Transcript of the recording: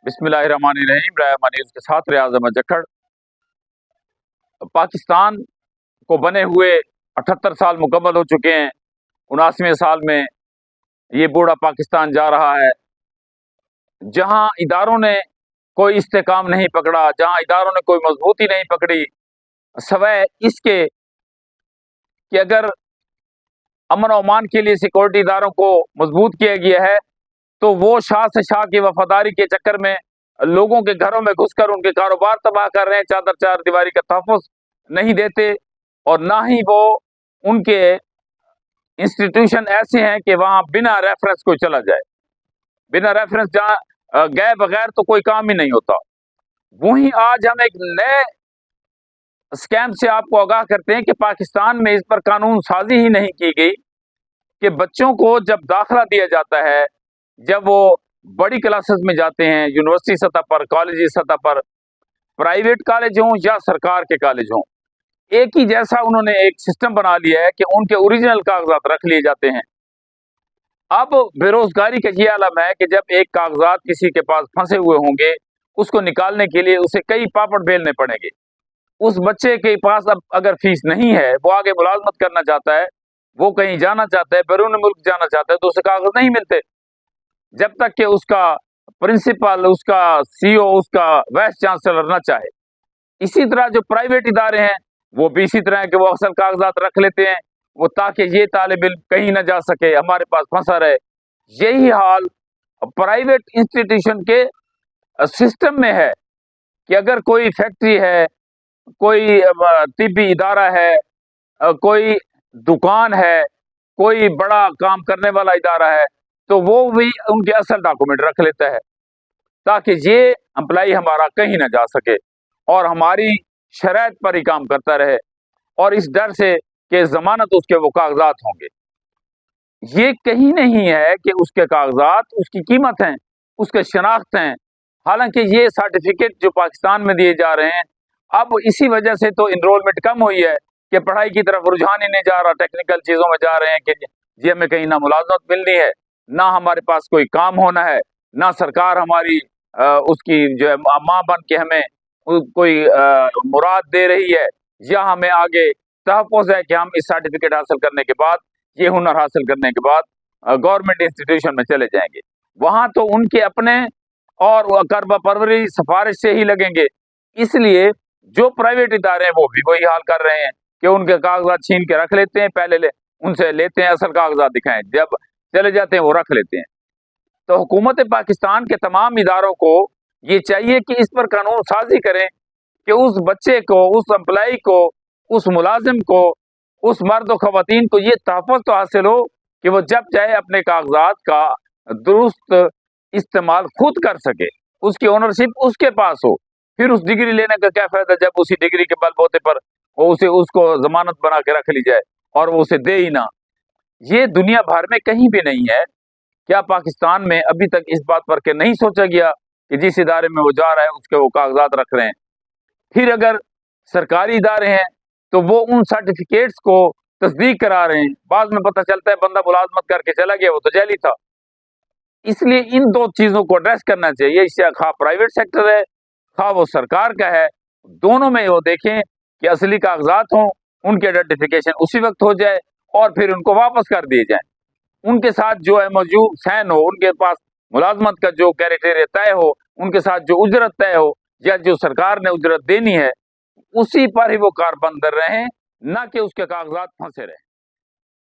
बिस्मिल्लाहिर्रहमानिर्रहीम। रायमा न्यूज़ के साथ रियाज अहमद जक्खड़। पाकिस्तान को बने हुए 78 साल मुकम्मल हो चुके हैं। 79वें साल में ये बूढ़ा पाकिस्तान जा रहा है, जहां इदारों ने कोई इस्तेकाम नहीं पकड़ा, जहां इदारों ने कोई मजबूती नहीं पकड़ी, सवै इसके कि अगर अमन और अमान के लिए सिक्योरिटी इदारों को मजबूत किया गया है, तो वो शाह से शाह की वफादारी के चक्कर में लोगों के घरों में घुसकर उनके कारोबार तबाह कर रहे हैं, चादर चार दीवारी का तहफ़्फ़ुज़ नहीं देते, और ना ही वो उनके इंस्टीट्यूशन ऐसे हैं कि वहाँ बिना रेफरेंस कोई चला जाए, बिना रेफरेंस जहाँ गए बगैर तो कोई काम ही नहीं होता। वहीं आज हम एक नए स्कैम से आपको आगाह करते हैं कि पाकिस्तान में इस पर कानून साजी ही नहीं की गई कि बच्चों को जब दाखिला दिया जाता है, जब वो बड़ी क्लासेस में जाते हैं, यूनिवर्सिटी सतह पर, कॉलेज सतह पर, प्राइवेट कॉलेज हों या सरकार के कॉलेज हों, एक ही जैसा उन्होंने एक सिस्टम बना लिया है कि उनके ओरिजिनल कागजात रख लिए जाते हैं। अब बेरोजगारी का ये आलम है कि जब एक कागजात किसी के पास फंसे हुए होंगे, उसको निकालने के लिए उसे कई पापड़ बेलने पड़ेंगे। उस बच्चे के पास अब अगर फीस नहीं है, वो आगे मुलाजमत करना चाहता है, वो कहीं जाना चाहता है, बैरून मुल्क जाना चाहता है, तो उसे कागज नहीं मिलते जब तक कि उसका प्रिंसिपल, उसका सीईओ, उसका वाइस चांसलर ना चाहे। इसी तरह जो प्राइवेट इदारे हैं वो भी इसी तरह के वो अक्सर कागजात रख लेते हैं, वो ताकि ये तालिब इल्म कहीं ना जा सके, हमारे पास फंसा रहे। यही हाल प्राइवेट इंस्टीट्यूशन के सिस्टम में है कि अगर कोई फैक्ट्री है, कोई तिब्बी इदारा है, कोई दुकान है, कोई बड़ा काम करने वाला इदारा है, तो वो भी उनके असल डॉक्यूमेंट रख लेता है ताकि ये एम्प्लॉय हमारा कहीं ना जा सके और हमारी शराइत पर ही काम करता रहे, और इस डर से कि जमानत उसके वो कागजात होंगे। ये कहीं नहीं है कि उसके कागजात उसकी कीमत हैं, उसके शनाख्त हैं। हालांकि ये सर्टिफिकेट जो पाकिस्तान में दिए जा रहे हैं, अब इसी वजह से तो इनरोलमेंट कम हुई है कि पढ़ाई की तरफ रुझान ही नहीं जा रहा, टेक्निकल चीज़ों में जा रहे हैं कि ये हमें कहीं ना मुलाजमत मिलनी है, ना हमारे पास कोई काम होना है, ना सरकार हमारी उसकी जो है माँ बन के हमें कोई मुराद दे रही है, या हमें आगे तहफ़्फ़ुज़ है कि हम इस सर्टिफिकेट हासिल करने के बाद, ये हुनर हासिल करने के बाद गवर्नमेंट इंस्टीट्यूशन में चले जाएंगे। वहाँ तो उनके अपने और करबा परवरी सिफारिश से ही लगेंगे। इसलिए जो प्राइवेट इदारे हैं वो भी वही हाल कर रहे हैं कि उनके कागजात छीन के रख लेते हैं, पहले उनसे लेते हैं, असल कागजात दिखाएं, जब चले जाते हैं वो रख लेते हैं। तो हुकूमत पाकिस्तान के तमाम इदारों को ये चाहिए कि इस पर कानून साजी करें कि उस बच्चे को, उस एम्प्लॉय को, उस मुलाजिम को, उस मर्द और ख़वातीन को ये तहफ़्फ़ुज़ तो हासिल हो कि वो जब चाहे अपने कागजात का दुरुस्त इस्तेमाल खुद कर सके, उसकी ओनरशिप उसके पास हो। फिर उस डिग्री लेने का क्या फ़ायदा जब उसी डिग्री के बलबूते पर वो उसको ज़मानत बना के रख ली जाए और वो उसे दे ही ना। ये दुनिया भर में कहीं भी नहीं है। क्या पाकिस्तान में अभी तक इस बात पर के नहीं सोचा गया कि जिस इदारे में वो जा रहा है उसके वो कागजात रख रहे हैं? फिर अगर सरकारी इदारे हैं तो वो उन सर्टिफिकेट्स को तस्दीक करा रहे हैं, बाद में पता चलता है बंदा मुलाजमत करके चला गया, वो तो जैली था। इसलिए इन दो चीज़ों को एड्रेस करना चाहिए। इससे खा प्राइवेट सेक्टर है, खा वो सरकार का है, दोनों में वो देखें कि असली कागजात हों, उनके आइडेंटिफिकेशन उसी वक्त हो जाए और फिर उनको वापस कर दिए जाएं। उनके साथ जो है मौजूद सैन हो, उनके पास मुलाजमत का जो क्राइटेरिया तय हो, उनके साथ जो उजरत तय हो या जो सरकार ने उजरत देनी है, उसी पर ही वो कारबंद रहें, ना कि उसके कागजात फंसे रहें।